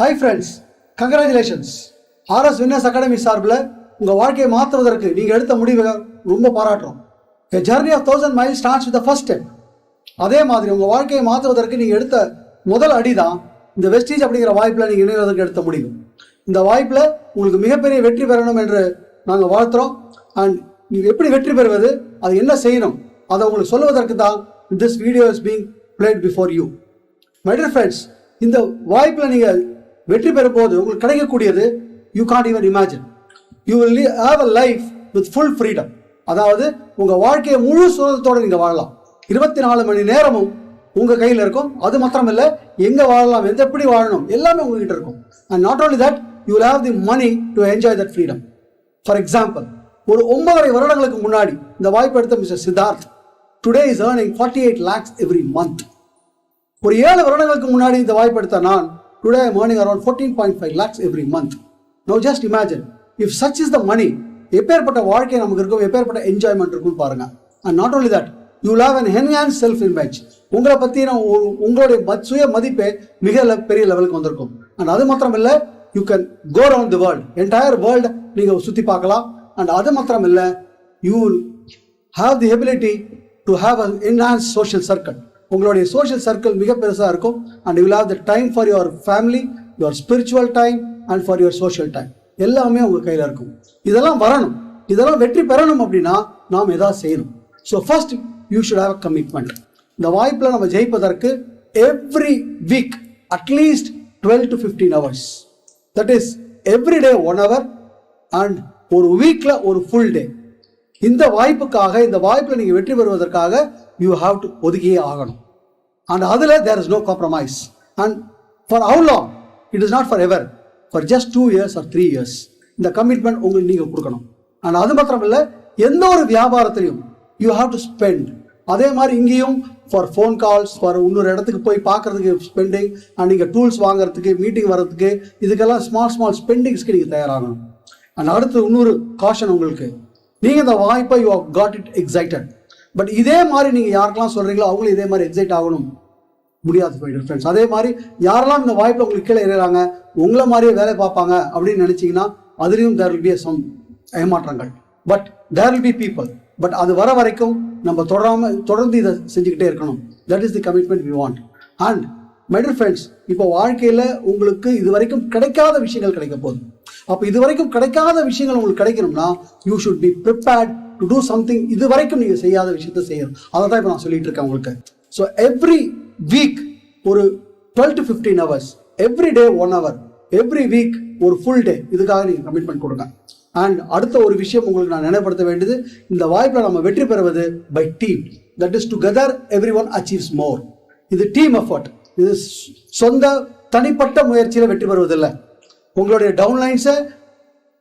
Hi friends, congratulations. RS Winners Academy சார்பில் உங்கள் வாழ்க்கையை மாற்றுவதற்கு நீங்கள் எடுத்த முடிவை ரொம்ப பாராட்டுறோம். A journey of 1000 miles starts with the first step. அதே மாதிரி உங்கள் வாழ்க்கையை மாற்றுவதற்கு நீங்கள் எடுத்த முதல் அடி தான் இந்த வெஸ்டீஜ் அப்படிங்கிற வாய்ப்பில் நீங்கள் இணைவதற்கு எடுத்த முடிவு. இந்த வாய்ப்பில் உங்களுக்கு மிகப்பெரிய வெற்றி பெறணும் என்று நாங்கள் வாழ்த்துறோம். அண்ட் நீங்கள் எப்படி வெற்றி பெறுவது, அது என்ன செய்யணும், அதை உங்களுக்கு சொல்லுவதற்கு தான் this video is being played before you. My dear friends, இந்த வாய்ப்பில் நீங்கள் வெற்றி பெறும் போது உங்களுக்கு கிடைக்கக்கூடியது you can't even imagine. You will have a life with full freedom. அதாவது உங்கள் வாழ்க்கையை முழு சுதந்திரத்தோடு நீங்கள் வாழலாம். 24 மணி நேரமும் உங்கள் கையில் இருக்கும். அது மாத்திரம் இல்லை, எங்கே வாழலாம், எந்த எப்படி வாழணும், எல்லாமே உங்ககிட்ட இருக்கும். And not only that, you will have the money to enjoy that freedom. For example, ஒரு 9.5 வருடங்களுக்கு முன்னாடி இந்த வாய்ப்பு எடுத்த mister Siddharth today is earning 48 lakhs every month. ஒரு 7 வருடங்களுக்கு முன்னாடி இந்த வாய்ப்பு எடுத்த நான் today I am earning around 14.5 lakhs every month. Now just imagine, if such is the money, எப்பேற்பட்ட வாழ்க்கை நமக்கு இருக்கும், எப்பேற்பட்ட என்ஜாய்மெண்ட் இருக்குன்னு பாருங்க. And not only that, you will have an enhanced self image. உங்களை பற்றின உங்களுடைய சுய மதிப்பே மிக பெரிய லெவலுக்கு வந்திருக்கும். அண்ட் அது மாத்திரம் இல்லை, you can go around the world, entire world நீங்கள் சுற்றி பார்க்கலாம். அண்ட் அது மாத்திரம் இல்லை, you will have the ability to have an enhance social circle. உங்களுடைய சோஷியல் சர்க்கிள் மிக பெருசாக இருக்கும். And you will have the time for your family, your spiritual time and for your social time. எல்லாமே உங்கள் கையில் இருக்கும். இதெல்லாம் வரணும், இதெல்லாம் வெற்றி பெறணும் அப்படின்னா நாம் எதாவது செய்யணும். So first you should have a commitment. இந்த வாய்ப்பில் நம்ம ஜெயிப்பதற்கு every week at least 12 to 15 hours, that is every day 1 hour and ஒரு வீக்கில் ஒரு ஃபுல் டே. இந்த வாய்ப்புக்காக, இந்த வாய்ப்பில் நீங்கள் வெற்றி பெறுவதற்காக யூ ஹாவ் டு ஒதுக்கியே ஆகணும். அண்ட் அதில் there is no compromise. And for how long? It is not forever, for just 2 years or 3 years. இந்த கமிட்மெண்ட் உங்களுக்கு நீங்கள் கொடுக்கணும். அண்ட் அது மாத்திரம் இல்லை, எந்த ஒரு வியாபாரத்திலையும் யூ ஹாவ் டு ஸ்பெண்ட். அதே மாதிரி இங்கேயும் ஃபார் ஃபோன் கால்ஸ், ஃபார் இன்னொரு இடத்துக்கு போய் பார்க்கறதுக்கு ஸ்பெண்டிங், அண்ட் நீங்கள் டூல்ஸ் வாங்குறதுக்கு, மீட்டிங் வர்றதுக்கு, இதுக்கெல்லாம் ஸ்மால் ஸ்பெண்டிங்ஸ்க்கு நீங்கள் தயாராகணும். அண்ட் அடுத்து இன்னொரு காஷன் உங்களுக்கு, நீங்கள் இந்த வாய்ப்பை you have got it excited. But இதே மாதிரி நீங்கள் யாருக்கெல்லாம் சொல்கிறீங்களோ அவங்களும் இதே மாதிரி எக்ஸைட் ஆகணும் முடியாது ஃப்ரெண்ட்ஸ். அதே மாதிரி யாரெல்லாம் இந்த வாய்ப்பில் உங்களுக்கு கீழே இறங்குறாங்க, உங்களை மாதிரியே வேலை பார்ப்பாங்க அப்படின்னு நினச்சிங்கன்னா அதுலேயும் தேர் வில் பி சம் ஏமாற்றங்கள். But there will be people. But அது வர வரைக்கும் நம்ம தொடர்ந்து இதை செஞ்சுக்கிட்டே இருக்கணும். That is the commitment we want. And my dear friends, இப்போ வாழ்க்கையில் உங்களுக்கு இது வரைக்கும் கிடைக்காத விஷயங்கள் கிடைக்க போகுது. அப்போ இது வரைக்கும் கிடைக்காத விஷயங்கள் உங்களுக்கு கிடைக்கணும்னா you should be prepared to do something. இது வரைக்கும் நீங்கள் செய்யாத விஷயத்த செய்யணும். அதை தான் இப்போ நான் சொல்லிட்டு இருக்கேன் உங்களுக்கு. ஸோ எவ்ரி வீக் ஒரு 12 to 15 hours, every day 1 hour, every week ஒரு ஃபுல் டே, இதுக்காக நீங்கள் கமிட்மெண்ட் கொடுங்க. அண்ட் அடுத்த ஒரு விஷயம் உங்களுக்கு நான் நினைவுபடுத்த வேண்டியது, இந்த வாய்ப்பில் நம்ம வெற்றி பெறுவது by team. That is together every one achieves more. இது டீம் எஃபர்ட். இது சொந்த தனிப்பட்ட முயற்சியில் வெற்றி பெறுவதில்லை. உங்களுடைய டவுன்லைன்ஸை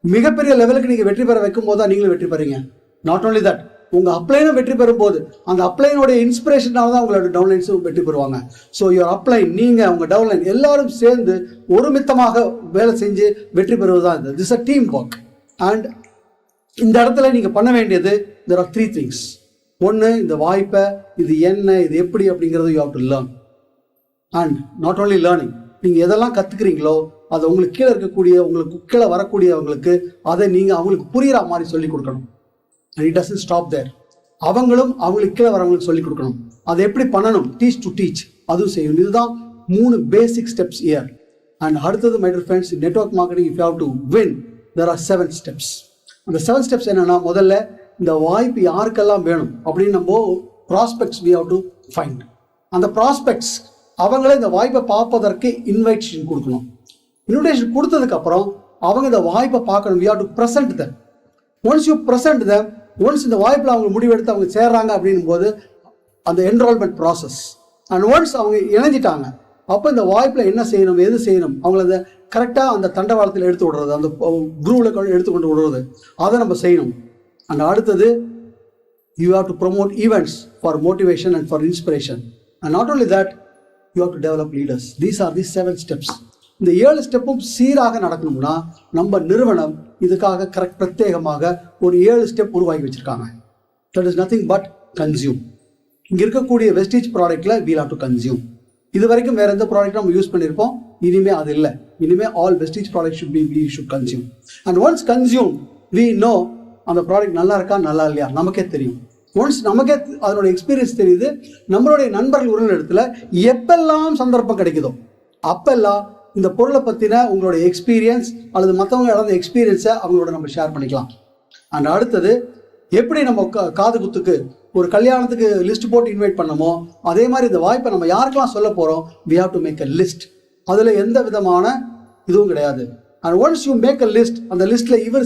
மிகப்பெரிய லெவலுக்கு நீங்கள் வெற்றி பெற வைக்கும் போது தான் நீங்களும் வெற்றி பெறீங்க. நாட் ஓன்லி தட், உங்கள் அப்ளைனும் வெற்றி பெறும் போது அந்த அப்ளைனுடைய இன்ஸ்பிரேஷனால தான் உங்களோட டவுன்லைன்ஸும் வெற்றி பெறுவாங்க. ஸோ யுவர் அப்ளைன், நீங்கள், உங்கள் டவுன்லைன் எல்லாரும் சேர்ந்து ஒருமித்தமாக வேலை செஞ்சு வெற்றி பெறுவது தான் இது. This a team work. And இந்த இடத்துல நீங்கள் பண்ண வேண்டியது there are 3 things. ஒன்று, இந்த வாய்ப்பை, இது என்ன, இது எப்படி அப்படிங்கிறது you have to learn. And not only learning, நீங்கள் எதெல்லாம் கற்றுக்குறீங்களோ அதை உங்களுக்கு கீழே இருக்கக்கூடிய, உங்களுக்கு கீழே வரக்கூடியவங்களுக்கு அதை நீங்கள் அவங்களுக்கு புரிகிற மாதிரி சொல்லிக் கொடுக்கணும். And it doesn't stop there. அவங்களும் அவங்களுக்கு கீழே வரவங்களுக்கு சொல்லிக் கொடுக்கணும். அதை எப்படி பண்ணணும், டீச் டு டீச், அதுவும் செய்யணும். இதுதான் 3 பேசிக் ஸ்டெப்ஸ் இயர். அண்ட் அடுத்தது my dear friends, network marketing if you have to win there are 7 steps. அந்த 7 steps என்னன்னா, முதல்ல இந்த வாய்ப்பு யாருக்கெல்லாம் வேணும் அப்படின்னு நம்ம prospects we have to find. அந்த ப்ராஸ்பெக்ட்ஸ் அவங்களே இந்த வாய்ப்பை பார்ப்பதற்கு இன்வைட்டேஷன் கொடுக்கணும். இன்விடேஷன் கொடுத்ததுக்கு அப்புறம் அவங்க இந்த வாய்ப்பை பார்க்கணும். we have to present them. once you present them, once இந்த வாய்ப்பில் அவங்க முடிவெடுத்து அவங்க சேர்றாங்க அப்படின்னும் போது அந்த என்ரோல்மெண்ட் ப்ராசஸ். அண்ட் ஒன்ஸ் அவங்க இணைஞ்சிட்டாங்க, அப்போ இந்த வாய்ப்பில் என்ன செய்யணும், எது செய்யணும், அவங்கள அந்த கரெக்டாக அந்த தண்டவாளத்தில் எடுத்து விடுறது, அந்த குரூவில் எடுத்துக்கொண்டு விடுறது, அதை நம்ம செய்யணும். அண்ட் அடுத்தது you have to promote events for motivation and for inspiration. And not only that, you have to develop leaders. These are the 7 steps. இந்த 7 ஸ்டெப்பும் சீராக நடக்கணும்னா நம்ம நிறுவனம் இதுக்காக பிரத்யேகமாக ஒரு 7 ஸ்டெப் உருவாக்கி வச்சிருக்காங்க. That is nothing but consume. இங்கே இருக்கக்கூடிய வெஸ்டீஜ் ப்ராடக்டில் வீல் ஹேவ் டு கன்சியூம். இது வரைக்கும் வேறு எந்த ப்ராடக்ட் நம்ம யூஸ் பண்ணியிருப்போம், இனிமே அது இல்லை. இனிமே all Vestige product we should consume. And once consumed, we know அந்த ப்ராடக்ட் நல்லா இருக்கா நல்லா இல்லையா நமக்கே தெரியும். ஒன்ஸ் நமக்கே அதனுடைய எக்ஸ்பீரியன்ஸ் தெரியுது. நம்மளுடைய நண்பர்கள் உறவினர் இடத்துல எப்பெல்லாம் சந்தர்ப்பம் கிடைக்குதோ அப்பெல்லாம் இந்த பொருளை பற்றின உங்களுடைய எக்ஸ்பீரியன்ஸ் அல்லது மற்றவங்க இழந்த எக்ஸ்பீரியன்ஸை அவங்களோட நம்ம ஷேர் பண்ணிக்கலாம். அண்ட் அடுத்தது எப்படி நம்ம காது குத்துக்கு ஒரு கல்யாணத்துக்கு லிஸ்ட் போட்டு இன்வைட் பண்ணமோ அதே மாதிரி இந்த வாய்ப்பை நம்ம யாருக்கெல்லாம் சொல்ல போகிறோம், we have to make a list. அதில் எந்த விதமான இதுவும் கிடையாது. And once you make a list, அந்த லிஸ்ட்டில் இவர்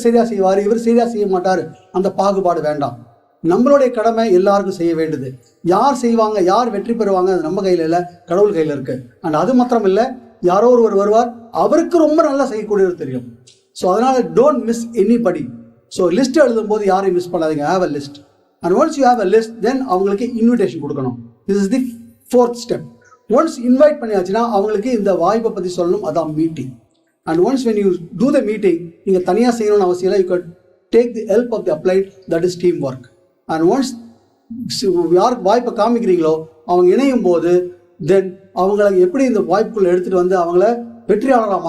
சரியாக செய்வார், இவர் சரியாக செய்ய மாட்டார், அந்த பாகுபாடு வேண்டாம். நம்மளுடைய கடமை எல்லாருக்கும் செய்ய வேண்டியது. யார் செய்வாங்க, யார் வெற்றி பெறுவாங்க, அது நம்ம கையில் இல்லை, கடவுள் கையில் இருக்கு. அண்ட் அது மாத்திரம் இல்லை, யாரோ ஒருவர் வருவார், அவருக்கு ரொம்ப நல்லா செய்யக்கூடியவர் தெரியும். ஸோ அதனால don't miss anybody. So list எழுதும் போது யாரையும் மிஸ் பண்ணாதீங்க. Have a list. And once you have a list, then அவங்களுக்கு இன்விடேஷன் கொடுக்கணும். This is the 4th step. Once invite பண்ணியாச்சுன்னா அவங்களுக்கு இந்த வாய்ப்பை பற்றி சொல்லணும், அதான் meeting. And once when you do the meeting, நீங்கள் தனியாக செய்யணும்னு அவசியம் இல்லை. You can take the help of the upline, that is team work. And once யாருக்கு வாய்ப்பை காமிக்கிறீங்களோ அவங்க இணையும் போது தென் அவங்களை எப்படி இந்த வாய்ப்புக்குள்ள எடுத்துகிட்டு வந்து அவங்கள வெற்றியாளராக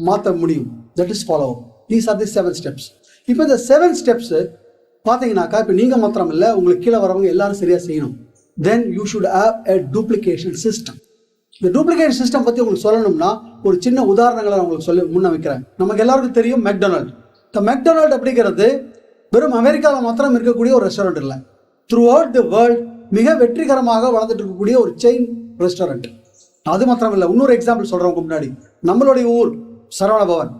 மாற்ற முடியும், that is follow. These are the 7 steps. இப்போ இந்த 7 ஸ்டெப்ஸு பார்த்தீங்கன்னாக்கா இப்போ நீங்கள் மாத்திரம் இல்லை, உங்களுக்கு கீழே வரவங்க எல்லாரும் சரியாக செய்யணும். Then you should have a duplication system. இந்த டூப்ளிகேஷன் சிஸ்டம் பற்றி உங்களுக்கு சொல்லணும்னா ஒரு சின்ன உதாரணங்களை நான் உங்களுக்கு சொல்லி முன்ன வைக்கிறேன். நமக்கு எல்லாருக்கும் தெரியும் மெக்டொனால்ட். இந்த மெக்டொனால்ட் அப்படிங்கிறது வெறும் அமெரிக்காவில் மாத்திரம் இருக்கக்கூடிய ஒரு ரெஸ்டாரண்ட் இல்லை, த்ரூ அவுட் தி வேர்ல்ட் மிக வெற்றிகரமாக வளர்ந்துட்டு இருக்கக்கூடிய ஒரு செயின் ரெஸ்டாரண்ட். அது மாத்திரம் இல்லை, இன்னொரு எக்ஸாம்பிள் சொல்கிறவங்க முன்னாடி, நம்மளுடைய ஊர் சரவண பவன்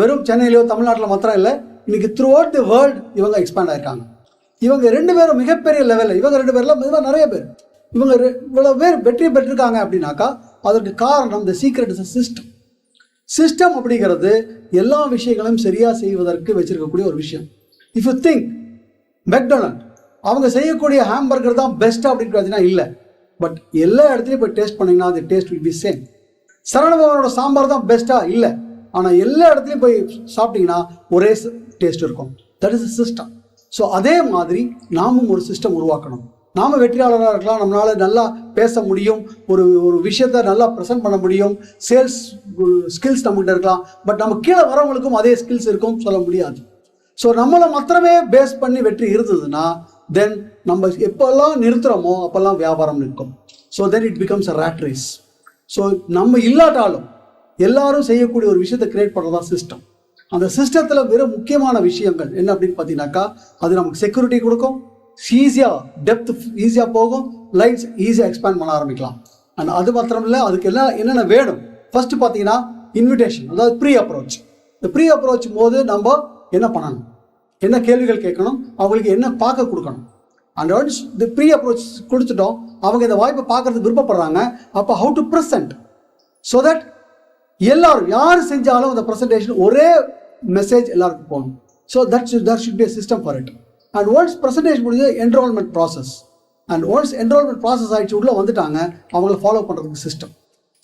வெறும் சென்னையிலோ தமிழ்நாட்டில் மாத்திரம் இல்லை, இன்னைக்கு த்ரூ அவுட் தி வேர்ல்ட் இவங்க எக்ஸ்பேண்ட் ஆயிருக்காங்க. இவங்க 2 பேரும் மிகப்பெரிய லெவலில், இவங்க 2 பேர்ல மெதுவாக நிறைய பேர், இவங்க இவ்வளோ பேர் வெற்றி பெற்றிருக்காங்க அப்படின்னாக்கா அதற்கு காரணம் தி சீக்ரெட் இஸ் சிஸ்டம். சிஸ்டம் அப்படிங்கிறது எல்லா விஷயங்களையும் சரியாக செய்வதற்கு வச்சிருக்கக்கூடிய ஒரு விஷயம். இஃப் யூ திங்க் மெக்டொனால்ட் அவங்க செய்யக்கூடிய ஹாம்பர்கர் தான் பெஸ்ட்டாக அப்படின்னு பார்த்தீங்கன்னா இல்லை. பட் எல்லா இடத்துலையும் போய் டேஸ்ட் பண்ணிங்கன்னா அது டேஸ்ட் வில் பி சேம். சரவணபவனோட சாம்பார் தான் பெஸ்ட்டாக இல்லை, ஆனால் எல்லா இடத்துலையும் போய் சாப்பிட்டீங்கன்னா ஒரே டேஸ்ட் இருக்கும். That is system. ஸோ அதே மாதிரி நாமும் ஒரு சிஸ்டம் உருவாக்கணும். நாம் வெற்றியாளராக இருக்கலாம், நம்மளால் நல்லா பேச முடியும், ஒரு விஷயத்தை நல்லா ப்ரெசென்ட் பண்ண முடியும், சேல்ஸ் ஸ்கில்ஸ் நம்மகிட்ட இருக்கலாம். பட் நம்ம கீழே வரவங்களுக்கும் அதே ஸ்கில்ஸ் இருக்கும் சொல்ல முடியாது. ஸோ நம்மளை மாத்திரமே பேஸ் பண்ணி வெற்றி இருந்ததுன்னா தென் நம்ம எப்போல்லாம் நிறுத்துகிறோமோ அப்போல்லாம் வியாபாரம் நிற்கும். So then it becomes a rat race. So நம்ம இல்லாட்டாலும் எல்லாரும் செய்யக்கூடிய ஒரு விஷயத்தை கிரியேட் பண்ணுறதா சிஸ்டம். அந்த சிஸ்டத்தில் வெறும் முக்கியமான விஷயங்கள் என்ன அப்படின்னு பார்த்தீங்கன்னாக்கா, அது நமக்கு செக்யூரிட்டி கொடுக்கும், ஈஸியாக டெப்த் ஈஸியாக போகும், லைன்ஸ் ஈஸியாக எக்ஸ்பேண்ட் பண்ண ஆரம்பிக்கலாம். அண்ட் அது மாத்திரம் இல்லை, அதுக்கு எல்லாம் என்னென்ன வேணும். ஃபர்ஸ்ட் பார்த்தீங்கன்னா இன்விடேஷன், அதாவது ப்ரீ அப்ரோச். இந்த ப்ரீ அப்ரோச் போது நம்ம என்ன பண்ணணும், என்ன கேள்விகள் கேட்கணும், அவங்களுக்கு என்ன பார்க்க கொடுக்கணும். அண்ட் ஒன்ஸ் இந்த ப்ரீ அப்ரோச் கொடுத்துட்டோம், அவங்க இந்த வாய்ப்பை பார்க்கறதுக்கு விருப்பப்படுறாங்க. அப்போ how to present so that எல்லாரும் யார் செஞ்சாலும் அந்த ப்ரெசன்டேஷன் ஒரே மெசேஜ் எல்லாருக்கும் போகணும். So that should be a system for it. And once presentation முடிஞ்சு enrolment process. And once enrolment process ஆகிடுச்சு உள்ளே வந்துட்டாங்க, அவங்கள ஃபாலோ பண்ணுறதுக்கு சிஸ்டம்.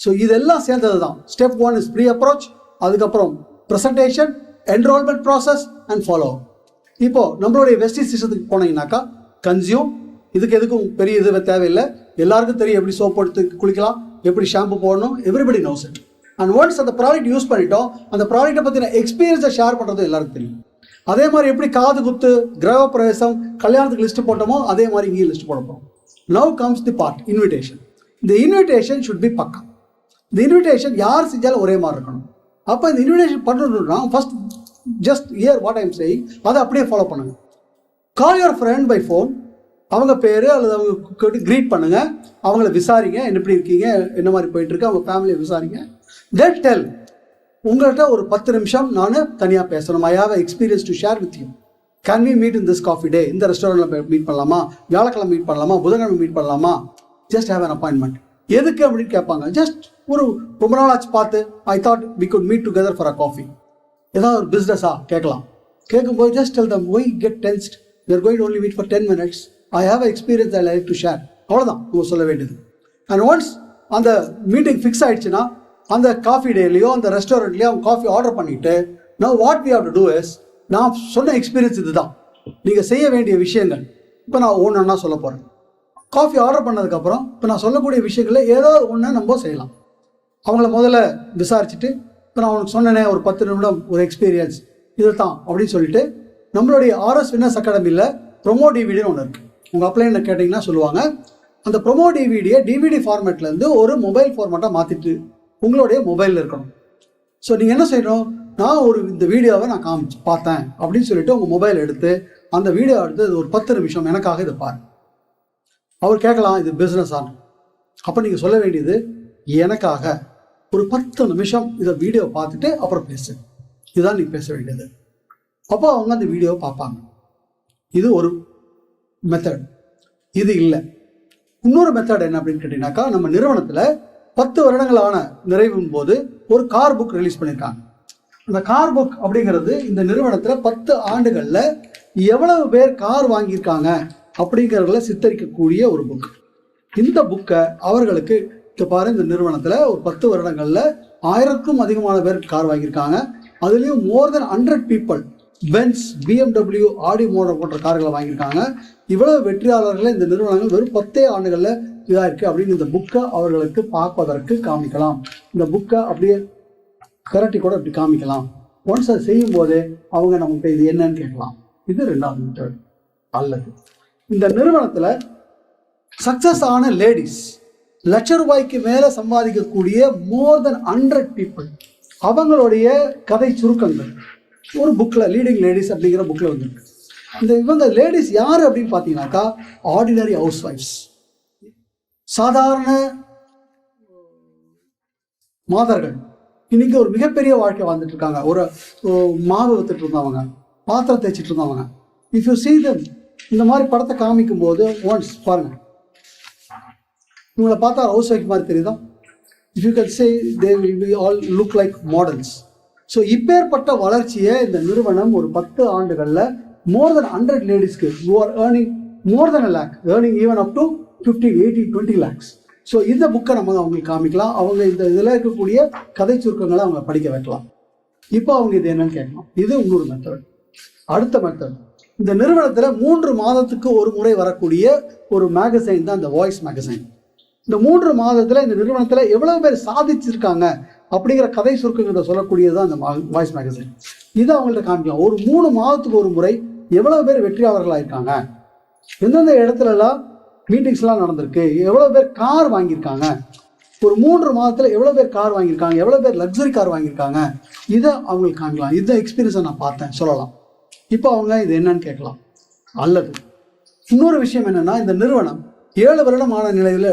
ஸோ இதெல்லாம் சேர்ந்தது தான். ஸ்டெப் 1 இஸ் ப்ரீ அப்ரோச், அதுக்கப்புறம் presentation, enrolment process and follow. இப்போ நம்மளுடைய வெஸ்டீஜ் சிஸ்டத்துக்கு போனீங்கன்னாக்கா கன்சியூம், இதுக்கு எதுக்கும் பெரிய இது தேவையில்லை, எல்லாருக்கும் தெரியும் எப்படி சோப் எடுத்து குளிக்கலாம், எப்படி ஷாம்பு போடணும், everybody knows it. And once அந்த ப்ராடக்ட் யூஸ் பண்ணிட்டோம், அந்த ப்ராடக்ட்டை பற்றின எக்ஸ்பீரியன்ஸை ஷேர் பண்ணுறது எல்லாருக்கும் தெரியும். அதே மாதிரி எப்படி காது குத்து, கிரக பிரவேசம், கல்யாணத்துக்கு லிஸ்ட் போட்டோமோ அதே மாதிரி இங்கேயும் லிஸ்ட் போட போகிறோம். Now comes the part invitation. இந்த இன்விடேஷன் ஷுட் பி பக்கா. இந்த இன்விடேஷன் யார் செஞ்சாலும் ஒரே மாதிரி இருக்கணும். அப்போ இந்த இன்விடேஷன் பண்ணணும்னா first just hear what I'm saying, அதை அப்படியே ஃபாலோ பண்ணுங்க. Call your friend by phone, அவங்க பேர் அல்லது அவங்க க்ரீட் பண்ணுங்க, அவங்கள விசாரிங்க, எப்படி இருக்கீங்க, என்ன மாதிரி போயிட்டு இருக்கு, அவங்க ஃபேமிலியை விசாரிங்க. தென் டெல், உங்கள்கிட்ட ஒரு 10 நிமிஷம் நான் தனியாக பேசணும். I have experience to share with you. Can we meet in this Coffee Day? இந்த ரெஸ்டாரண்ட்டில் மீட் பண்ணலாமா, வியாழக்கிழமை மீட் பண்ணலாமா, புதன்கிழமை மீட் பண்ணலாமா? Just have an appointment. எதுக்கு அப்படின்னு கேட்பாங்க. ஜஸ்ட் ஒரு ரொம்ப நாள் ஆச்சு பார்த்து, I thought we could meet together for a coffee. ஏதாவது ஒரு பிஸ்னஸா கேட்கலாம். கேட்கும்போது just tell them, why get tensed, we are going only meet for 10 minutes. I have experience I like to share. அவ்வளோதான் நம்ம சொல்ல வேண்டியது. அண்ட் ஒன்ஸ் அந்த மீட்டிங் ஃபிக்ஸ் ஆயிடுச்சுன்னா அந்த காஃபி டேலையோ அந்த ரெஸ்டாரண்ட்லேயோ அவங்க காஃபி ஆர்டர் பண்ணிவிட்டு, now what we have to do is, நான் சொன்ன எக்ஸ்பீரியன்ஸ் இதுதான், நீங்கள் செய்ய வேண்டிய விஷயங்கள் இப்போ நான் ஒன்றா சொல்ல போகிறேன். காஃபி ஆர்டர் பண்ணதுக்கப்புறம் இப்போ நான் சொல்லக்கூடிய விஷயங்களில் ஏதாவது ஒன்று நம்ம செய்யலாம். அவங்கள முதல்ல விசாரிச்சுட்டு, இப்போ நான் உனக்கு சொன்னேனே ஒரு 10 நிமிடம் ஒரு எக்ஸ்பீரியன்ஸ் இது தான் அப்படின்னு சொல்லிட்டு, நம்மளுடைய ஆர்எஸ் வின்னர்ஸ் அகாடமியில் ப்ரொமோ டிவிடின்னு ஒன்று இருக்குது. உங்கள் அப்ளைன்னு கேட்டிங்கன்னா சொல்லுவாங்க. அந்த ப்ரொமோ டிவிடியை டிவிடி ஃபார்மேட்லேருந்து ஒரு மொபைல் ஃபார்மேட்டாக மாற்றிட்டு உங்களுடைய மொபைலில் இருக்கணும். ஸோ நீங்கள் என்ன செய்யணும், நான் இந்த வீடியோவை நான் பார்த்தேன் அப்படின்னு சொல்லிட்டு உங்கள் மொபைல் எடுத்து அந்த வீடியோ எடுத்து ஒரு 10 நிமிஷம் எனக்காக இதை பாரு. அவர் கேட்கலாம் இது பிஸ்னஸ் ஆன். அப்போ நீங்கள் சொல்ல வேண்டியது, எனக்காக ஒரு 10 நிமிஷம் இதை வீடியோ பார்த்துட்டு அப்புறம் பேசு, இதுதான் நீ பேச வேண்டியது. அப்போ அவங்க அந்த வீடியோவை பார்ப்பாங்க. இது ஒரு மெத்தட். இது இல்லை. இன்னொரு மெத்தட் என்ன அப்படின்னு கேட்டீங்கன்னாக்கா, நம்ம நிறுவனத்தில் 10 வருடங்களான நிறைவின் போது ஒரு கார் புக் ரிலீஸ் பண்ணியிருக்காங்க. அந்த கார் புக் அப்படிங்கிறது இந்த நிறுவனத்தில் 10 ஆண்டுகளில் எவ்வளவு பேர் கார் வாங்கியிருக்காங்க அப்படிங்கிறத சித்தரிக்கக்கூடிய ஒரு புக். இந்த புக்கை அவர்களுக்கு பாரு, இந்த நிறுவனத்தில் ஒரு 10 வருடங்களில் 1000க்கும் அதிகமான பேர் கார் வாங்கியிருக்காங்க. அதுலேயும் மோர் தென் 100 பீப்புள் பென்ஸ், BMW, ஆடி மோட்டார் போன்ற கார்களை வாங்கியிருக்காங்க. இவ்வளவு வெற்றியாளர்களை இந்த நிறுவனங்கள் வெறும் 10 ஆண்டுகளில் இதாக இருக்குது அப்படின்னு இந்த புக்கை அவர்களுக்கு பார்ப்பதற்கு காமிக்கலாம். இந்த புக்கை அப்படியே கரட்டி கூட அப்படி காமிக்கலாம். ஒன்ஸ் அதை செய்யும் போதே அவங்க நமக்கு இது என்னன்னு கேட்கலாம். இது 2வது மெத்தட். அல்லது இந்த நிறுவனத்தில் சக்சஸ் ஆன லேடிஸ், ₹1,00,000 மேலே சம்பாதிக்கக்கூடிய மோர் தென் 100 பீப்புள், அவங்களுடைய கதை சுருக்கங்கள் ஒரு புக்கில், லீடிங் லேடிஸ் அப்படிங்கிற புக்கில் வந்துருக்கு. இவங்க லேடிஸ் யார் அப்படின்னு பார்த்தீங்கன்னாக்கா, ஆர்டினரி ஹவுஸ் ஒய்ஃப்ஸ், சாதாரண மாதர்கள். இன்னைக்கு ஒரு மிகப்பெரிய வாழ்க்கை வாழ்ந்துட்டு இருக்காங்க. ஒரு மாவு வித்துட்டு இருந்தவங்க, பாத்திரம் தேய்ச்சிட்டு இருந்தவங்க. இஃப் யூ சீ தெம், இந்த மாதிரி படத்தை காமிக்கும் போது ஒன்ஸ் பாருங்க, இவங்களை பார்த்தா ஹவுஸ் ஒய்ஃப் மாதிரி தெரியுதா? If you can say they will be all look like models. So இப்பேற்பட்ட வளர்ச்சியை இந்த நிறுவனம் ஒரு 10 ஆண்டுகளில் மோர் தென் 100 லேடிஸ்க்கு who are earning more than a lakh, earning even up to 15, 18, 20 lakhs. So இந்த புக்கை நம்ம அவங்களுக்கு காமிக்கலாம். அவங்க இந்த இதில் இருக்கக்கூடிய கதை சுருக்கங்களை அவங்க படிக்க வைக்கலாம். இப்போ அவங்க இது என்னன்னு கேட்கலாம். இது இன்னொரு மெத்தட். அடுத்த மெத்தட், இந்த நிறுவனத்தில் 3 மாதத்துக்கு ஒரு முறை வரக்கூடிய ஒரு மேகசைன் தான் இந்த வாய்ஸ் மேகசைன். இந்த 3 மாதத்தில் இந்த நிறுவனத்தில் எவ்வளவு பேர் சாதிச்சிருக்காங்க அப்படிங்கிற கதை சுருக்கங்களை சொல்லக்கூடியது தான் இந்த வாய்ஸ் மேகசைன். இதை அவங்கள்ட்ட காமிக்கலாம். ஒரு 3 மாதத்துக்கு ஒரு முறை எவ்வளவு பேர் வெற்றியாளர்களாக இருக்காங்க, எந்தெந்த இடத்துலலாம் மீட்டிங்ஸ்லாம் நடந்திருக்கு, எவ்வளோ பேர் கார் வாங்கியிருக்காங்க, ஒரு 3 மாதத்தில் எவ்வளோ பேர் கார் வாங்கியிருக்காங்க, எவ்வளோ பேர் லக்ஸரி கார் வாங்கியிருக்காங்க, இதை அவங்களுக்கு காமிக்கலாம். இந்த எக்ஸ்பீரியன்ஸை நான் பார்த்தேன் சொல்லலாம். இப்போ அவங்க இது என்னன்னு கேட்கலாம். அல்லது இன்னொரு விஷயம் என்னென்னா, இந்த நிறுவனம் 7 வருடமான நிலையில்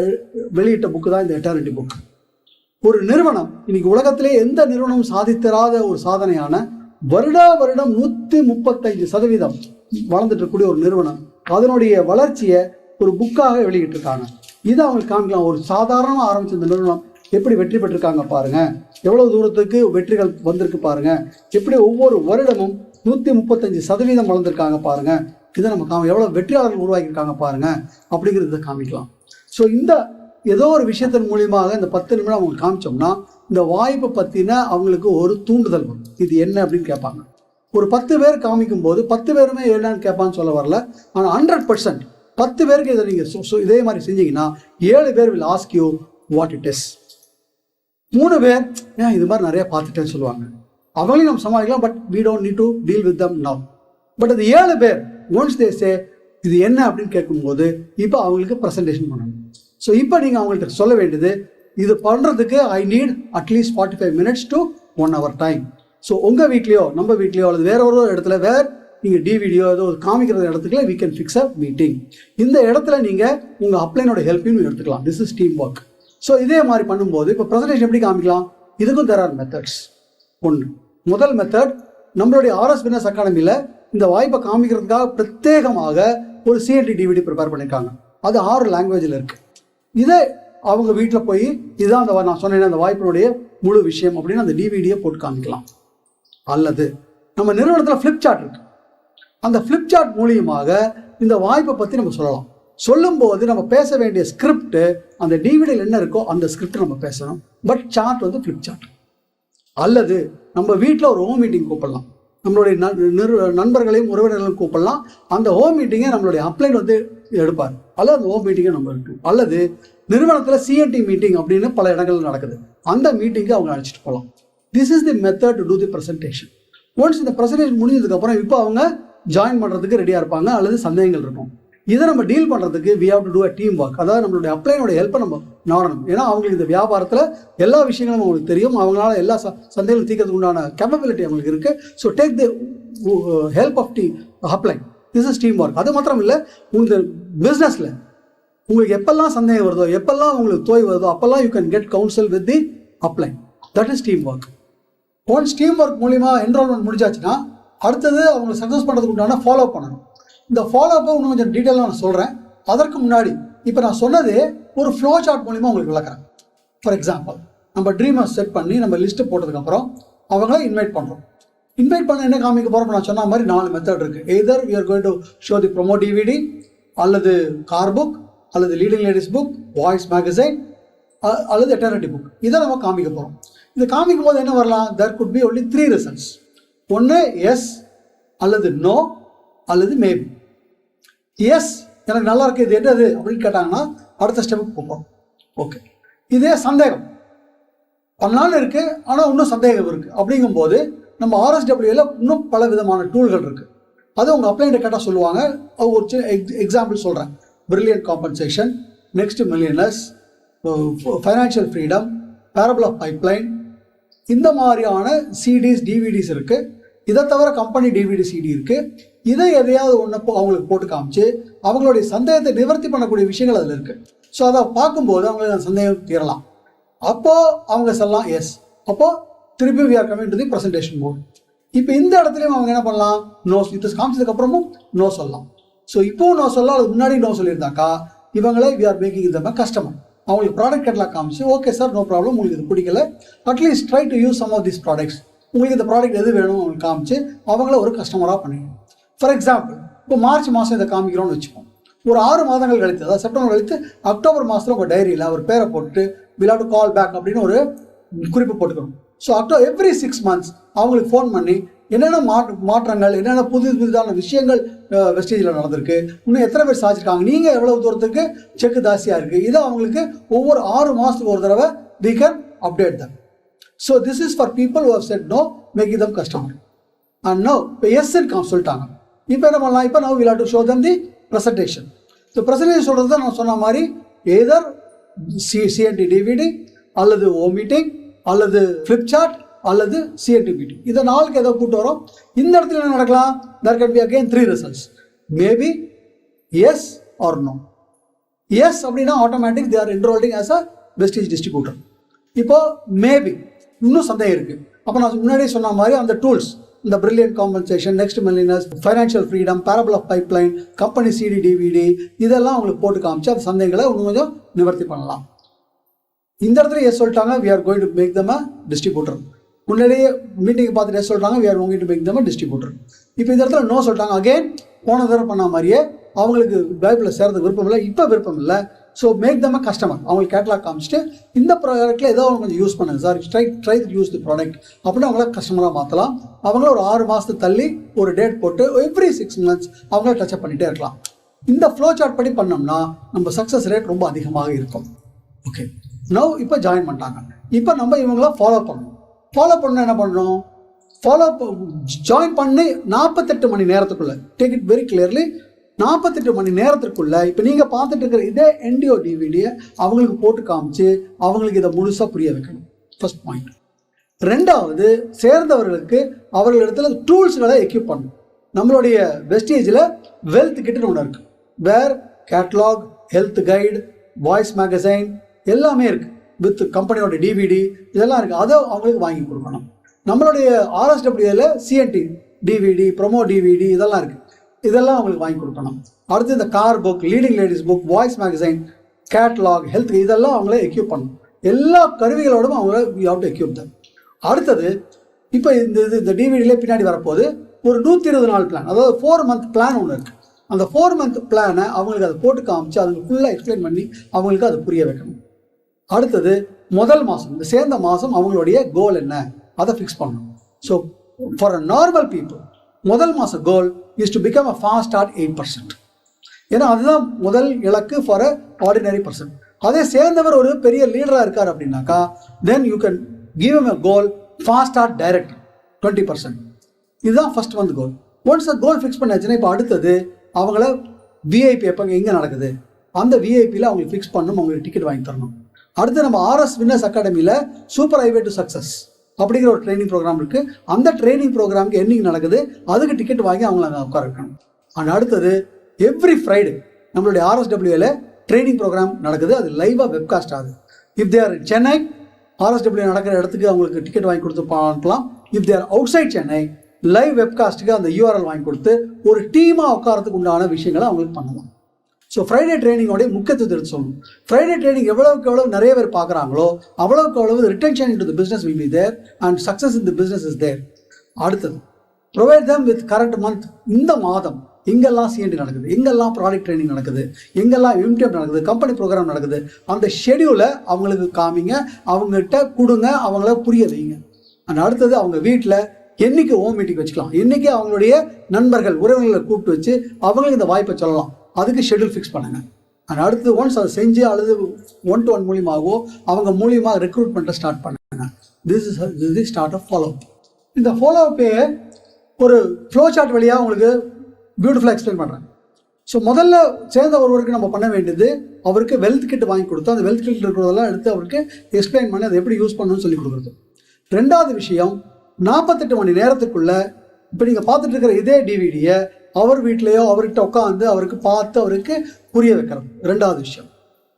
வெளியிட்ட புக்கு தான் இந்த எட்டாரிட்டி புக். ஒரு நிறுவனம் இன்னைக்கு உலகத்திலே எந்த நிறுவனமும் சாதித்தராத ஒரு சாதனையான வருடா வருடம் 135% வளர்ந்துட்டு இருக்கக்கூடிய ஒரு நிறுவனம் அதனுடைய வளர்ச்சியை ஒரு புக்காக வெளியிட்டு இருக்காங்க. இதை அவங்களுக்கு காமிக்கலாம். ஒரு சாதாரணமாக ஆரம்பிச்ச இந்த நிறுவனம் எப்படி வெற்றி பெற்றிருக்காங்க பாருங்க, எவ்வளவு தூரத்துக்கு வெற்றிகள் வந்திருக்கு பாருங்க, எப்படி ஒவ்வொரு வருடமும் 135% வளர்ந்துருக்காங்க பாருங்க, இதை நம்ம எவ்வளோ வெற்றியாளர்கள் உருவாக்கியிருக்காங்க பாருங்க அப்படிங்கிறத காமிக்கலாம். ஸோ இந்த ஏதோ ஒரு விஷயத்தின் மூலியமாக இந்த 10 நிமிடம் அவங்க காமிச்சோம்னா இந்த வாய்ப்பை பற்றின அவங்களுக்கு ஒரு தூண்டுதல் வரும். இது என்ன அப்படின்னு கேட்பாங்க. ஒரு 10 பேர் காமிக்கும் போது 10 பேருமே என்னன்னு கேட்பான்னு சொல்ல வரல. ஆனால் 100% 10 பேருக்கு இதை நீங்கள் இதே மாதிரி செஞ்சீங்கன்னா 7 பேர் will ask you what it is. 3 பேர் ஏன் இது மாதிரி நிறைய பார்த்துட்டேன்னு சொல்லுவாங்க. அவங்களையும் நம்ம சமாளிக்கலாம். But we don't need to deal with them now. But அது 7 பேர் once they say இது என்ன அப்படின்னு கேட்கும்போது இப்போ அவங்களுக்கு ப்ரெசன்டேஷன் பண்ணணும். ஸோ இப்போ நீங்கள் அவங்கள்ட்ட சொல்ல வேண்டியது, இது பண்ணுறதுக்கு I need at least 45 minutes to 1 hour time. So உங்கள் வீட்லேயோ நம்ம வீட்லேயோ அல்லது வேற ஒரு இடத்துல நீங்கள் டிவிடியோ ஏதோ காமிக்கிற இடத்துக்குள்ள we can fix a meeting. இந்த இடத்துல நீங்கள் உங்கள் அப்ளைனோட ஹெல்ப்பையும் எடுத்துக்கலாம். This is team work. So இதே மாதிரி பண்ணும்போது இப்போ ப்ரெசன்டேஷன் எப்படி காமிக்கலாம், இதுக்கும் there are methods. முதல் மெத்தட், நம்மளுடைய ஆர்எஸ் வின்னர்ஸ் அகாடமியில் இந்த வாய்ப்பை காமிக்கிறதுக்காக பிரத்யேகமாக ஒரு சிஎன்டி டிவிடி ப்ரிப்பேர் பண்ணியிருக்காங்க. அது 6 லாங்குவேஜில் இருக்குது. இதை அவங்க வீட்டில் போய் இதுதான் அந்த நான் சொன்னேன் அந்த வாய்ப்பினுடைய முழு விஷயம் அப்படின்னு அந்த டிவிடியை போட்டு காமிக்கலாம். அல்லது நம்ம நிறுவனத்தில் ஃப்ளிப்சார்ட் இருக்கு. அந்த ஃப்ளிப்சார்ட் மூலியமாக இந்த வாய்ப்பை பற்றி நம்ம சொல்லலாம். சொல்லும்போது நம்ம பேச வேண்டிய ஸ்கிரிப்ட் அந்த டிவிடியில் என்ன இருக்கோ அந்த ஸ்கிரிப்ட் நம்ம பேசணும். பட் சார்ட் வந்து ஃப்ளிப்சார்ட். அல்லது நம்ம வீட்டில் ஒரு ஹோம் மீட்டிங் கூப்பிடலாம். நம்மளுடைய நண்பர்களையும் உறவினர்களையும் கூப்பிடலாம். அந்த ஹோம் மீட்டிங்கை நம்மளுடைய அப்ளைன் வந்து எடுப்பார், அல்லது அந்த ஹோம் மீட்டிங்கை நம்ம இருக்கு, அல்லது நிறுவனத்தில் சிஎன்டி மீட்டிங் அப்படின்னு பல இடங்கள்ல நடக்குது, அந்த மீட்டிங்கை அவங்க அழைச்சிட்டு போகலாம். This is the method to do the presentation. Once இந்த ப்ரெசன்டேஷன் முடிஞ்சதுக்கப்புறம் இப்போ அவங்க ஜாயின் பண்ணுறதுக்கு ரெடியாக இருப்பாங்க, அல்லது சந்தேகங்கள் இருக்கும். இதை நம்ம டீல் பண்ணுறதுக்கு we have to do a team work. அதாவது நம்மளுடைய அப்ளைனோட ஹெல்ப்பை நம்ம நாடணும். ஏன்னா அவங்களுக்கு இந்த வியாபாரத்தில் எல்லா விஷயங்களும் அவங்களுக்கு தெரியும், அவங்களால எல்லா சந்தேகங்களும் தீர்க்கிறதுக்கு உண்டான கேப்பபிலிட்டி அவங்களுக்கு இருக்குது. So take the help of the upline. This is team work. அது மாத்திரம் இல்லை, உங்கள் பிஸ்னஸில் உங்களுக்கு எப்பெல்லாம் சந்தேகம் வருதோ, எப்பெல்லாம் உங்களுக்கு தோய் வருதோ, அப்பெல்லாம் you can get council with the upline. That is team work. Once team work மூலிமா என்ரோல்மெண்ட் முடிஞ்சாச்சுன்னா அடுத்தது அவங்க சக்ஸஸ் பண்ணுறதுக்கு உண்டான ஃபாலோ பண்ணணும். இந்த ஃபாலோ அப்போ இன்னும் கொஞ்சம் டீட்டெயிலாக நான் சொல்கிறேன். அதற்கு முன்னாடி இப்போ நான் சொன்னது ஒரு ஃப்ளோ சார்ட் மூலிமா உங்களுக்கு விளக்குறேன். ஃபார் எக்ஸாம்பிள், நம்ம ட்ரீமை செட் பண்ணி நம்ம லிஸ்ட்டு போட்டதுக்கப்புறம் அவங்கள இன்வைட் பண்ணுறோம். இன்வைட் பண்ண என்ன காமிக்க போகிறோம், நான் சொன்ன மாதிரி 4 மெத்தட் இருக்குது. Either we are going to show the promo DVD, அல்லது கார் புக், அல்லது leading ladies book, voice magazine, அல்லது எட்டர்னிட்டி புக். இதை நம்ம காமிக்க போகிறோம். இது காமிக்கும் போது என்ன வரலாம், there could be only 3 results. ஒன்று எஸ், அல்லது நோ, அல்லது மேபி. எஸ், எனக்கு நல்லா இருக்குது, இது என்னது அப்படின்னு கேட்டாங்கன்னா அடுத்த ஸ்டெப்புக்கு போகிறோம். ஓகே, இதே சந்தேகம் பண்ணலான்னு இருக்குது, ஆனால் இன்னும் சந்தேகம் இருக்குது அப்படிங்கும்போது நம்ம RSWல இன்னும் பல விதமான டூல்கள் இருக்குது. அது உங்கள் அப்ளைன்ட்ட கேட்டால் சொல்லுவாங்க. ஒரு எக்ஸாம்பிள் சொல்கிறேன். Brilliant compensation, next millionaires, financial freedom, parable of pipeline, இந்த மாதிரியான சிடிஸ் டிவிடிஸ் இருக்குது. இதை தவிர கம்பெனி டிவிடி சிடி இருக்குது. இதை எதையாவது ஒன்று அவங்களுக்கு போட்டு காமிச்சு அவங்களுடைய சந்தேகத்தை நிவர்த்தி பண்ணக்கூடிய விஷயங்கள் அதில் இருக்குது. ஸோ அதை பார்க்கும்போது அவங்களுக்கு சந்தேகம் தீரலாம். அப்போது அவங்க சொல்லலாம் எஸ். அப்போது திருப்பி we are coming to the presentation mode. இப்போ இந்த இடத்துலையும் அவங்க என்ன பண்ணலாம், நோ. இது காமிச்சதுக்கப்புறமும் நோ சொல்லலாம். ஸோ இப்போவும் நோ சொல்லலாம், அதுக்கு முன்னாடி நோ சொல்லியிருந்தாக்கா இவங்களே we are making the customer. அவங்களுக்கு ப்ராடக்ட் கேட்டலாக் காமிச்சு, ஓகே சார், நோ ப்ராப்ளம், உங்களுக்கு இது பிடிக்கல, at least try to use some of this products, உங்களுக்கு இந்த ப்ராடக்ட் எது வேணும் அவங்களுக்கு காமிச்சு அவங்கள ஒரு கஸ்டமராக பண்ணிக்கணும். ஃபார் எக்ஸாம்பிள், இப்போ மார்ச் மாதம் இதை காமிக்கிறோன்னு வச்சுப்போம். ஒரு 6 மாதங்கள் கழித்து, அதாவது செப்டம்பர் கழித்து அக்டோபர் மாதத்தில் உங்கள் டைரியில் ஒரு பேரை போட்டு will have to call back அப்படின்னு ஒரு குறிப்பு போட்டுக்கணும். ஸோ எவ்ரி 6 months அவங்களுக்கு ஃபோன் பண்ணி என்னென்ன மாற்றங்கள், என்னென்ன புதிதான விஷயங்கள் வெஸ்டேஜில் நடந்திருக்கு, இன்னும் எத்தனை பேர் சாதிச்சிருக்காங்க, நீங்கள் எவ்வளவு தூரத்துக்கு செக்கு தாசியாக இருக்குது, இதை அவங்களுக்கு ஒவ்வொரு 6 மாதத்துக்கு ஒரு தடவை we can update them. So this is for people who have said no, making them customer. And now இப்போ எஸ் சொல்லிட்டாங்க. இப்போ என்ன பண்ணலாம், இப்போ now we'll have to show them the presentation. So presentation சொல்கிறது தான் நான் சொன்ன மாதிரி எதர் சிஎன்டி டிவிடி, அல்லது ஓ மீட்டிங், அல்லது ஃப்ளிப் சார்ட், அல்லது சிஎன்டி மீட்டிங். இதை 4க்கு எதை கூட்டு வரோம். இந்த இடத்துல என்ன நடக்கலாம், there can be again 3 results. Maybe, yes or no. Yes அப்படின்னா automatic they are enrolling as a vestige distributor. இப்போ மேபி இன்னும் சந்தேகம் இருக்குது. அப்போ நான் முன்னாடியே சொன்ன மாதிரி அந்த டூல்ஸ், இந்த brilliant compensation, next millionaires, financial freedom, parable of pipeline, company CD DVD, இதெல்லாம் உங்களுக்கு போட்டு காமிச்சு அந்த சந்தேகங்களை இன்னும் கொஞ்சம் நிவர்த்தி பண்ணலாம். இந்த இடத்துல எஸ் சொல்லிட்டாங்க, we are going to make them a distributor. முன்னாடியே மீட்டிங் பார்த்துட்டு எஸ் சொல்லிட்டாங்க, we are going to make them a distributor. இப்போ இந்த இடத்துல நோ சொல்லிட்டாங்க. அகெயின் போன தடவை பண்ண மாதிரியே அவங்களுக்கு பைபிளில் சேர்றதுக்கு விருப்பம் இல்லை, இப்போ விருப்பம் இல்லை. ஸோ மேக் தம் அ கஸ்டமர். அவங்களுக்கு கேட்லாக் காமிச்சிட்டு இந்த ப்ராடக்ட்டில் ஏதோ அவங்க கொஞ்சம் யூஸ் பண்ணுங்க sir, try use the product அப்படின்னு அவங்கள கஸ்டமராக மாற்றலாம். அவங்கள ஒரு 6 மாதத்துக்கு தள்ளி ஒரு டேட் போட்டு எவ்ரி 6 months அவங்கள டச்சப் பண்ணிகிட்டே இருக்கலாம். இந்த ஃப்ளோ சார்ட் படி பண்ணோம்னா நம்ம சக்ஸஸ் ரேட் ரொம்ப அதிகமாக இருக்கும். ஓகே, நோ இப்போ ஜாயின் பண்ணிட்டாங்க. இப்போ நம்ம இவங்கள ஃபாலோ பண்ணணும். ஃபாலோ பண்ண என்ன பண்ணணும், ஜாயின் பண்ணி 48 மணி நேரத்துக்குள்ள, டேக் இட் வெரி கிளியர்லி, 48 மணி நேரத்திற்குள்ள இப்போ நீங்கள் பார்த்துட்டு இருக்கிற இதே என்டிஓ டிவிடியை அவங்களுக்கு போட்டு காமிச்சு அவங்களுக்கு இதை முழுசாக புரிய வைக்கணும். First point. 2வது, சேர்ந்தவர்களுக்கு அவர்களிடத்துல டூல்ஸ்களை எக்யூப் பண்ணணும். நம்மளுடைய வெஸ்டேஜில் வெல்த் கிட்னு ஒன்று இருக்குது. வேர் catalogue, health guide, voice magazine எல்லாமே இருக்குது. வித் கம்பெனியோட டிவிடி இதெல்லாம் இருக்குது. அதை அவங்களுக்கு வாங்கி கொடுக்கணும். நம்மளுடைய RSWல சிஎன்டி டிவிடி, ப்ரோமோ டிவிடி இதெல்லாம் இருக்குது. இதெல்லாம் அவங்களுக்கு வாங்கி கொடுக்கணும். அடுத்து இந்த car book, leading ladies book, voice magazine, catalogue, health, இதெல்லாம் அவங்கள எக்யூப் பண்ணணும். எல்லா கருவிகளோடும் அவங்கள வி ஹேவ் டு எக்யூப் தம். அடுத்தது, இப்போ இந்த டிவிடியிலே பின்னாடி வரப்போது ஒரு 120 நாள் பிளான், அதாவது 4 month பிளான் ஒன்று இருக்குது. அந்த 4 month பிளானை அவங்களுக்கு அதை போட்டு காமிச்சு அதுக்கு ஃபுல்லாக எக்ஸ்பிளைன் பண்ணி அவங்களுக்கு அதை புரிய வைக்கணும். அடுத்தது, முதல் மாதம், இந்த சேர்ந்த மாதம் அவங்களுடைய கோல் என்ன அதை ஃபிக்ஸ் பண்ணணும். So for a normal people முதல் மாத goal is to become a fast start 8%. ஏன்னா அதுதான் முதல் இலக்கு ஃபார் அ ஆர்டினரி பர்சன். அதே சேர்ந்தவர் ஒரு பெரிய லீடராக இருக்கார் அப்படின்னாக்கா then you can give am a goal fast start direct 20%. இதுதான் ஃபர்ஸ்ட் வந்து கோல். ஒன்ஸ் அ கோல் ஃபிக்ஸ் பண்ணாச்சுன்னா இப்போ அடுத்தது அவங்கள விஐபி எப்போ எங்கே நடக்குது அந்த விஐபியில் அவங்களுக்கு ஃபிக்ஸ் பண்ணணும், அவங்களுக்கு டிக்கெட் வாங்கி தரணும். அடுத்து நம்ம ஆர்எஸ் வின்னர்ஸ் அகாடமியில் சூப்பர் ஹைவே டு சக்ஸஸ் அப்படிங்கிற ஒரு ட்ரைனிங் ப்ரோக்ராம் இருக்குது. அந்த ட்ரைனிங் ப்ரோக்ராமுக்கு என்னைக்கு நடக்குது அதுக்கு டிக்கெட் வாங்கி அவங்கள அங்கே உட்கார வைக்கணும். அண்ட் அடுத்தது எவ்ரி ஃப்ரைடே நம்மளுடைய ஆர்எஸ்டபிள்யூவில் ட்ரைனிங் ப்ரோக்ராம் நடக்குது. அது லைவாக வெப்காஸ்ட் ஆகுது. இஃப் தேர் சென்னை ஆர்எஸ்டபிள்யூ நடக்கிற இடத்துக்கு அவங்களுக்கு டிக்கெட் வாங்கி கொடுத்து அனுப்பலாம். If there out side Chennai live வெப்காஸ்ட்டுக்கு அந்த யூஆர்எல் வாங்கி கொடுத்து ஒரு டீமாக உட்காரத்துக்கு உண்டான விஷயங்களை அவங்களுக்கு பண்ணலாம். ஸோ ஃப்ரைடே ட்ரைனிங்கோடைய முக்கியத்துவத்தை எடுத்து சொல்லணும். ஃப்ரைடே ட்ரைனிங் எவ்வளவுக்கு எவ்வளவு நிறைய பேர் பார்க்குறாங்களோ அவ்வளவுக்கு அவ்வளவு retention into the business will be there and success in the business is there. அடுத்தது provide them with current month. இந்த மாதம் எங்கெல்லாம் சிஎன்டி நடக்குது, எங்கெல்லாம் ப்ராடக்ட் ட்ரைனிங் நடக்குது, எங்கெல்லாம் எம்டிஎம் நடக்குது, கம்பெனி ப்ரோக்ராம் நடக்குது, அந்த ஷெடியூலை அவங்களுக்கு காமிங்க, அவங்ககிட்ட கொடுங்க, அவங்கள புரிய வைங்க. அண்ட் அடுத்தது அவங்க வீட்டில் என்னைக்கு ஹோம் மீட்டிங் வச்சுக்கலாம், என்னைக்கு அவங்களுடைய நண்பர்கள் உறவினர்களை கூப்பிட்டு வச்சு அவங்களுக்கு இந்த வாய்ப்பை சொல்லலாம், அதுக்கு ஷெடியூல் ஃபிக்ஸ் பண்ணுங்க. அண்ட் அடுத்து ஒன்ஸ் அதை செஞ்சு அல்லது 1-to-1 மூலியமாகவோ அவங்க மூலியமாக ரெக்ரூட்மெண்ட்டை ஸ்டார்ட் பண்ணுங்க. This is start of follow up. இந்த ஃபாலோ அப்பே ஒரு ஃப்ளோ சார்ட் வழியாக உங்களுக்கு பியூட்டிஃபுல்லாக எக்ஸ்பிளைன் பண்ணுறேன். ஸோ முதல்ல சேர்ந்த ஒருவருக்கு நம்ம பண்ண வேண்டியது அவருக்கு வெல்த் கிட் வாங்கி கொடுத்து அந்த வெல்த் கிட் இருக்கிறதெல்லாம் எடுத்து அவருக்கு எக்ஸ்பிளைன் பண்ணி அதை எப்படி யூஸ் பண்ணணும்னு சொல்லி கொடுக்குறது. ரெண்டாவது விஷயம் 48 மணி நேரத்துக்குள்ள இப்போ நீங்கள் பார்த்துட்டு இருக்கிற இதே டிவிடியை அவர் வீட்லேயோ அவர்கிட்ட உட்காந்து அவருக்கு பார்த்து அவருக்கு புரிய வைக்கிறது ரெண்டாவது விஷயம்.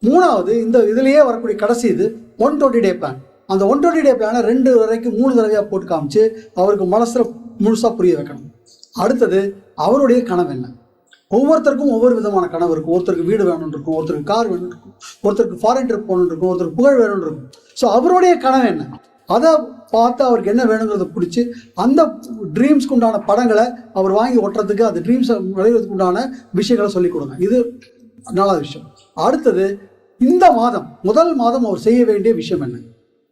மூணாவது இந்த இதுலேயே வரக்கூடிய கடைசி இது 120 டே பிளான். அந்த 120 டே பிளானை 2 வரைக்கும் 3 தடவையாக போட்டு காமிச்சு அவருக்கு மனசில் முழுசாக புரிய வைக்கணும். அடுத்தது அவருடைய கனவு என்ன. ஒவ்வொருத்தருக்கும் ஒவ்வொரு விதமான கனவு இருக்கும். ஒருத்தருக்கு வீடு வேணும்னு இருக்கும், ஒருத்தருக்கு கார் வேணும்னு இருக்கும், ஒருத்தருக்கு ஃபாரின் ட்ரிப் போகணுன்னு இருக்கும், ஒருத்தருக்கு புகழ் வேணும்னு இருக்கும். ஸோ அவருடைய கனவு என்ன அதை பார்த்து அவருக்கு என்ன வேணுங்கிறத பிடிச்சி அந்த ட்ரீம்ஸ்க்கு உண்டான படங்களை அவர் வாங்கி ஒட்டுறதுக்கு அந்த ட்ரீம்ஸை விளையிறதுக்கு உண்டான விஷயங்களை சொல்லிக் கொடுங்க. இது நல்ல விஷயம். அடுத்தது இந்த மாதம் முதல் மாதம் அவர் செய்ய வேண்டிய விஷயம் என்ன.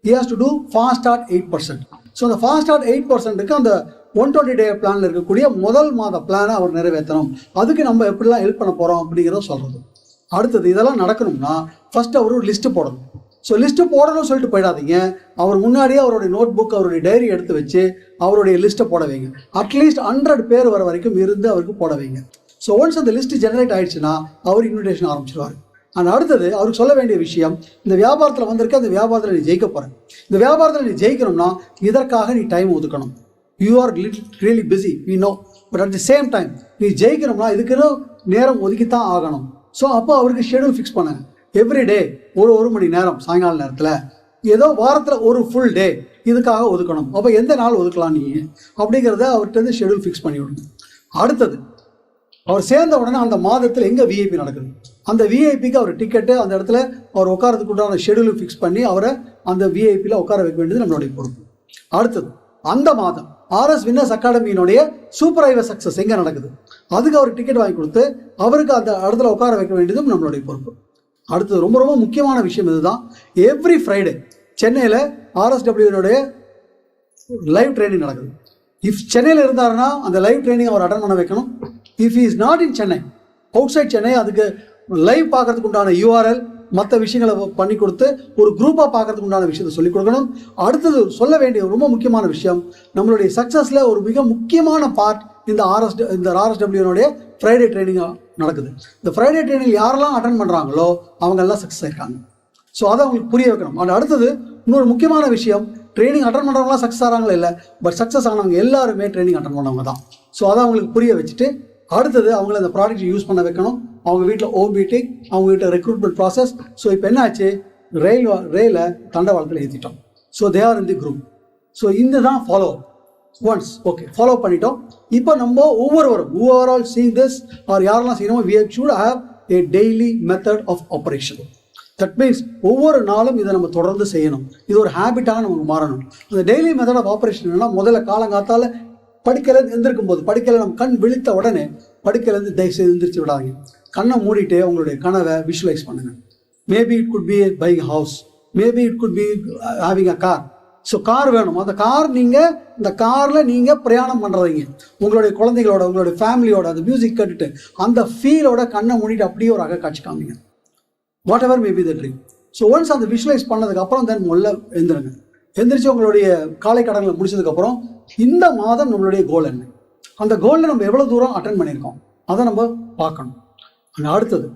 He has to do fast start 8%. So அந்த ஃபாஸ்ட் ஸ்டார்ட் 8%க்கு அந்த 120 டே பிளானில் இருக்கக்கூடிய முதல் மாத பிளானை அவர் நிறைவேற்றணும். அதுக்கு நம்ம எப்படிலாம் ஹெல்ப் பண்ண போகிறோம் அப்படிங்கிறத சொல்கிறது. அடுத்தது இதெல்லாம் நடக்கணும்னா ஃபர்ஸ்ட் அவர் ஒரு லிஸ்ட்டு போடணும். ஸோ லிஸ்ட்டு போடணும்னு சொல்லிட்டு போயிடாதீங்க. அவர் முன்னாடியே அவருடைய நோட் புக் அவருடைய டைரி எடுத்து வச்சு அவருடைய லிஸ்ட்டை போட வைங்க. அட்லீஸ்ட் 100 பேர் வர வரைக்கும் இருந்து அவருக்கு போட வைங்க. ஸோ ஒன்ஸ் அந்த லிஸ்ட்டு ஜெனரேட் ஆயிடுச்சுன்னா அவர் இன்விடேஷன் ஆரம்பிச்சிருவார். அண்ட் அடுத்தது அவருக்கு சொல்ல வேண்டிய விஷயம், இந்த வியாபாரத்தில் வந்திருக்க அந்த வியாபாரத்தில் நீ ஜெயிக்க போகிற, இந்த வியாபாரத்தில் நீ ஜெயிக்கணும்னா இதற்காக நீ டைம் ஒதுக்கணும். You are really busy we know, but at the same time நீ ஜெயிக்கணும்னா இதுக்குன்னு நேரம் ஒதுக்கித்தான் ஆகணும். ஸோ அப்போ அவருக்கு ஷெடியூல் ஃபிக்ஸ் பண்ணுங்க. எவ்ரிடே ஒரு மணி நேரம் சாயங்கால நேரத்தில் ஏதோ வாரத்தில் ஒரு ஃபுல் டே இதுக்காக ஒதுக்கணும். அப்போ எந்த நாள் ஒதுக்கலாம் நீ அப்படிங்கிறத அவர்கிட்ட ஷெடியூல் ஃபிக்ஸ் பண்ணி விடுங்க. அடுத்தது அவர் சேர்ந்த உடனே அந்த மாதத்தில் எங்கே விஐபி நடக்குது அந்த விஐபிக்கு அவர் டிக்கெட்டு அந்த இடத்துல அவர் உட்காரத்துக்கு உண்டான ஷெடியூல் ஃபிக்ஸ் பண்ணி அவரை அந்த விஐபியில் உட்கார வைக்க வேண்டியது நம்மளுடைய பொறுப்பு. அடுத்தது அந்த மாதம் ஆர்எஸ் வின்னர்ஸ் அகாடமியினுடைய சூப்பர் ஹைவே சக்ஸஸ் எங்கே நடக்குது அதுக்கு அவர் டிக்கெட் வாங்கி கொடுத்து அவருக்கு அந்த இடத்துல உட்கார வைக்க வேண்டியதும் நம்மளுடைய பொறுப்பு. அடுத்தது ரொம்ப ரொம்ப முக்கியமான விஷயம் இதுதான். எவ்ரி ஃப்ரைடே சென்னையில் ஆர்எஸ்டபிள்யூனுடைய லைவ் ட்ரைனிங் நடக்குது. இஃப் சென்னையில் இருந்தாருன்னா அந்த லைவ் ட்ரைனிங் அவர் அட்டன் பண்ண வைக்கணும். If is not in Chennai, அவுட் சைட் சென்னை, அதுக்கு லைவ் பார்க்கறதுக்கு உண்டான யூஆர்எல் மற்ற விஷயங்களை பண்ணி கொடுத்து ஒரு குரூப்பாக பார்க்கறதுக்கு உண்டான விஷயத்தை சொல்லிக் கொடுக்கணும். அடுத்தது சொல்ல வேண்டிய ரொம்ப முக்கியமான விஷயம், நம்மளுடைய சக்ஸஸில் ஒரு மிக முக்கியமான பார்ட் இந்த ஆர்எஸ்டபிள்யூனுடைய ஃப்ரைடே ட்ரைனிங் நடக்குது. இந்த ஃப்ரைடே ட்ரைனிங் யாரெல்லாம் அட்டன் பண்ணுறாங்களோ அவங்கெல்லாம் சக்ஸஸ் ஆயிருக்காங்க. ஸோ அதை அவங்களுக்கு புரிய வைக்கணும். அண்ட் அடுத்தது இன்னொரு முக்கியமான விஷயம், ட்ரைனிங் அட்டன் பண்ணுறவங்களாம் சக்ஸஸ் ஆகிறாங்களா இல்லை, பட் சக்ஸஸ் ஆனவங்க எல்லாருமே ட்ரைனிங் அட்டன் பண்ணவங்க தான். ஸோ அதை அவங்களுக்கு புரிய வச்சுட்டு அடுத்தது அவங்கள அந்த ப்ராடக்ட் யூஸ் பண்ண வைக்கணும். அவங்க வீட்டில் ஹோம் மீட்டிங், அவங்க வீட்டில் ரெக்ரூட்மெண்ட் ப்ராசஸ். ஸோ இப்போ என்ன ஆச்சு, ரயிலை தண்டவாளத்தில் ஏற்றிட்டோம். So they are in the group. So இந்த தான் ஃபாலோ ஒன்ஸ் ஓகே ஃபாலோ பண்ணிட்டோம். இப்போ நம்ம ஒவ்வொருவரும் ஓவரால் சீங் திஸ் ஆர் யாரெல்லாம் செய்யணுமோ we should have a daily method of operation. That means ஒவ்வொரு நாளும் இதை நம்ம தொடர்ந்து செய்யணும். இது ஒரு ஹேபிட்டாக நமக்கு மாறணும். அந்த டெய்லி மெத்தட் ஆஃப் ஆப்ரேஷன் என்னன்னா, முதல்ல காலங்காத்தால் படுக்கையிலேருந்து எந்திருக்கும் போது படுக்கையில் நம்ம கண் விழித்த உடனே படுக்கையிலேருந்து தயவுசெய்து எந்திரிச்சு விடாதீங்க. கண்ணை மூடிட்டு உங்களுடைய கனவை விஷுவலைஸ் பண்ணுங்கள். Maybe it could be buying house, maybe it could be having a car, so car வேணும். அந்த கார் நீங்கள் இந்த காரில் நீங்கள் பிரயாணம் பண்ணுறீங்க உங்களுடைய குழந்தைகளோட உங்களுடைய ஃபேமிலியோட அந்த மியூசிக் கேட்டுட்டு அந்த ஃபீலோட கண்ணை மூடிட்டு அப்படியே ஒரு அக காட்சி காமிங்க. What ever may be the dream. So once அந்த விஷுவலைஸ் பண்ணதுக்கப்புறம் தென் முதல்ல எழுந்துருங்க. எந்திரிச்சு உங்களுடைய காலை கடன்களை முடிச்சதுக்கப்புறம் இந்த மாதம் நம்மளுடைய கோல் என்ன, அந்த கோலில் நம்ம எவ்வளோ தூரம் அட்டன் பண்ணியிருக்கோம் அதை நம்ம பார்க்கணும். அண்ட் அடுத்தது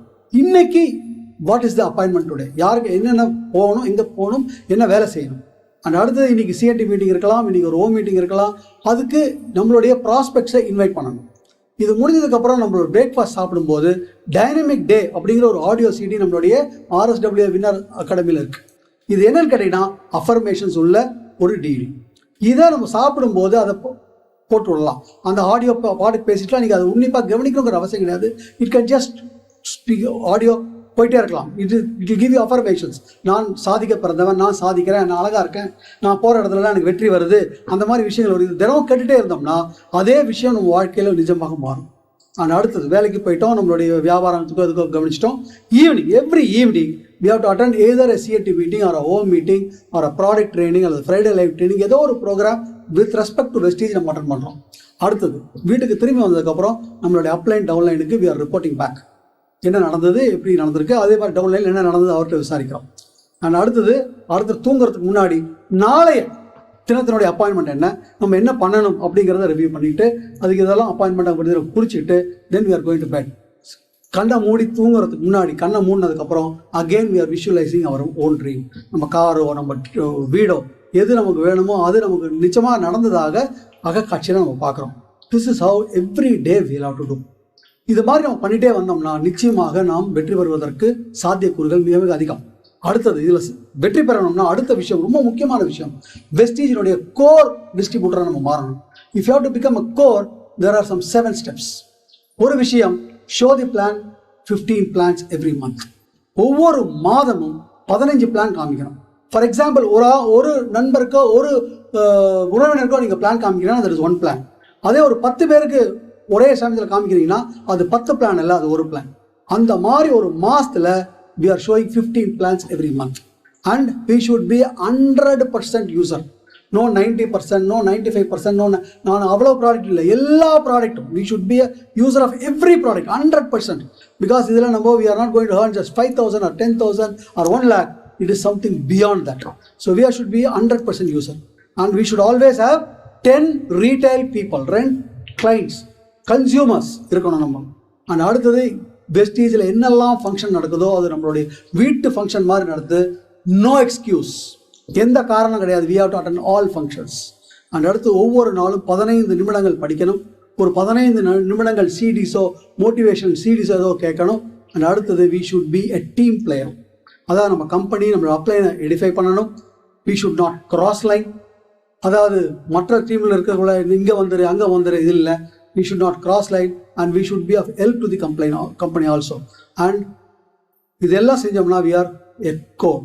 இன்னைக்கு what is the appointment today, யாருக்கு என்னென்ன போகணும், எங்கே போகணும், என்ன வேலை செய்யணும். அண்ட் அடுத்தது இன்னைக்கு சிஎன்டி மீட்டிங் இருக்கலாம், இன்னைக்கு ஒரு ஹோம் மீட்டிங் இருக்கலாம். அதுக்கு நம்மளுடைய ப்ராஸ்பெக்ட்ஸை இன்வைட் பண்ணணும். இது முடிஞ்சதுக்கப்புறம் நம்மளோட பிரேக்ஃபாஸ்ட் சாப்பிடும்போது டைனமிக் டே அப்படிங்கிற ஒரு ஆடியோ சிடி நம்மளுடைய RSW வின்னர் அகாடமியில் இருக்குது. இது என்னன்னு கேட்டிங்கன்னா அஃபர்மேஷன்ஸ் உள்ள ஒரு டிடி. இதை நம்ம சாப்பிடும்போது அதை போட்டு விடலாம். அந்த ஆடியோ பாட்டுக்கு பேசிட்டுலாம் நீங்கள் அதை உன்னிப்பாக கவனிக்கணுங்கிற அவசியம் கிடையாது. It can just speak audio போயிட்டே இருக்கலாம். It give you affirmations. நான் சாதிக்க பிறந்தவன், நான் சாதிக்கிறேன், நான் அழகாக இருக்கேன், நான் போகிற இடத்துலலாம் எனக்கு வெற்றி வருது, அந்த மாதிரி விஷயங்கள் வருது. தினமும் கேட்டுகிட்டே இருந்தோம்னா அதே விஷயம் நம்ம வாழ்க்கையில் நிஜமாக மாறும். அண்ட் அடுத்தது வேலைக்கு போயிட்டோம், நம்மளுடைய வியாபாரத்துக்கோ அதுக்கோ கவனிச்சிட்டோம். Evening every evening we have to attend either a CAT meeting or a home meeting or a product training அல்லது ஃப்ரைடே லைவ் ட்ரைனிங், ஏதோ ஒரு programme with respect to Vestige நம்ம அட்டன் பண்ணுறோம். அடுத்தது வீட்டுக்கு திரும்பி வந்ததுக்கப்புறம் நம்மளுடைய அப்லைன் டவுன்லைனுக்கு we are reporting back. என்ன நடந்தது, எப்படி நடந்திருக்கு, அதே மாதிரி டவுன்லைன் என்ன நடந்தது அவர்கிட்ட விசாரிக்கிறோம். அண்ட் அடுத்தது தூங்குறதுக்கு முன்னாடி நாளைய தினத்தினுடைய அப்பாயின்மெண்ட் என்ன, நம்ம என்ன பண்ணணும் அப்படிங்கிறத ரிவ்யூ பண்ணிட்டு அதுக்கு இதெல்லாம் அப்பாயின்மெண்ட் அப்படிங்கிற குறிச்சிட்டு தென் we are going to bed. கண்ணை மூடி தூங்குறதுக்கு முன்னாடி கண்ணை மூடினதுக்கப்புறம் again we are visualizing our own dream. நம்ம காரோ நம்ம வீடோ எது நமக்கு வேணுமோ அது நமக்கு நிச்சயமாக நடந்ததாக அகக்காட்சியில் நம்ம பார்க்குறோம். This is how every day we have to do. இது மாதிரி நம்ம பண்ணிகிட்டே வந்தோம்னா நிச்சயமாக நாம் வெற்றி பெறுவதற்கு சாத்தியக்கூறுகள் மிக மிக அதிகம். அடுத்தது இதில் வெற்றி பெறணும்னா அடுத்த விஷயம் ரொம்ப முக்கியமான விஷயம், வெஸ்டீஜினுடைய கோர் டிஸ்ட்ரிபியூட்டரை நம்ம மாறணும். If you have to become a core there are some 7 steps. ஒரு விஷயம், show the plan 15 plans every month. ஒவ்வொரு மாதமும் 15 பிளான் காமிக்கணும். ஃபார் எக்ஸாம்பிள் ஒரு நண்பருக்கோ ஒரு உறவினருக்கோ நீங்கள் பிளான் காமிக்கிறீங்கன்னா தட் இஸ் 1 பிளான். அதே ஒரு 10 பேருக்கு ஒரே சமயத்தில் காமிக்கிறீங்கன்னா அது 10 பிளான் இல்லை, அது ஒரு பிளான். அந்த மாதிரி ஒரு மாதத்தில் we are showing 15 plans every month and we should be 100% user. No 90%, no 95%, no நான் அவ்வளோ ப்ராடக்ட் இல்லை, எல்லா ப்ராடக்ட்டும் we should be a user of every product 100%. because இதில் நம்ம we are not going to earn just 5,000 or 10,000 or 1 lakh. it is something beyond that. so we should be 100% user and we should always have 10 retail people, rent clients, consumers இருக்கணும் நம்ம. And அடுத்தது வெஸ்டீஜில் என்னெல்லாம் function நடக்குதோ அது நம்மளுடைய வீட்டு function மாதிரி நடத்து. நோ எக்ஸ்கியூஸ், எந்த காரணம் கிடையாது. we have to attend all functions. And அடுத்து ஒவ்வொரு நாளும் 15 நிமிடங்கள் படிக்கணும். ஒரு 15 நிமிடங்கள் சிடிஸோ மோட்டிவேஷன் சிடிஸோ ஏதோ கேட்கணும். அண்ட் அடுத்தது we should be a team player. அதாவது நம்ம கம்பெனி நம்மளோட அப்ளைனை எடிஃபை பண்ணணும். we should not cross line. அதாவது மற்ற டீமில் இருக்கிறவங்கள இங்கே வந்துரு அங்கே வந்துரு, இது இல்லை. we should not cross line and we should be of help to the company also. and இதெல்லாம் செஞ்சோம்னா we are a core.